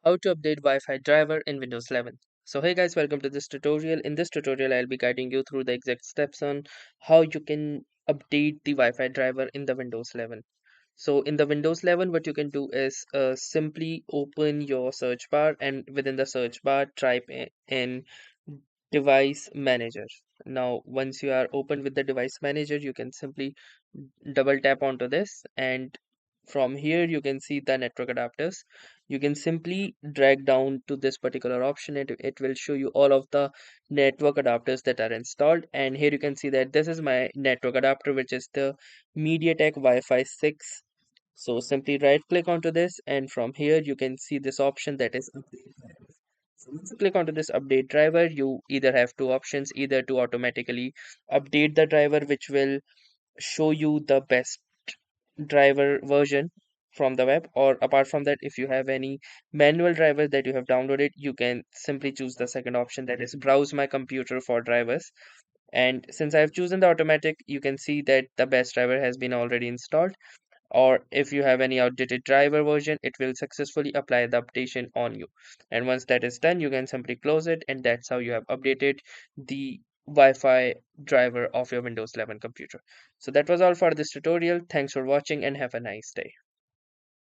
How to update Wi-Fi driver in Windows 11. So hey guys, welcome to this tutorial. In this tutorial, I'll be guiding you through the exact steps on how you can update the Wi-Fi driver in the Windows 11. So in the Windows 11, what you can do is simply open your search bar and within the search bar, type in device manager. Now, once you are open with the device manager, you can simply double tap onto this, and from here you can see the network adapters. You can simply drag down to this particular option and it will show you all of the network adapters that are installed, and here you can see that this is my network adapter, which is the MediaTek Wi-Fi 6. So simply right click onto this, and from here you can see this option that is update driver. So once you click onto this update driver, you either have two options: either to automatically update the driver, which will show you the best driver version from the web, or apart from that, if you have any manual driver that you have downloaded, you can simply choose the second option, that is browse my computer for drivers. And since I have chosen the automatic, you can see that the best driver has been already installed, or if you have any outdated driver version, it will successfully apply the updation on you. And once that is done, you can simply close it, and that's how you have updated the Wi-Fi driver of your Windows 11 computer. So that was all for this tutorial. Thanks for watching and have a nice day.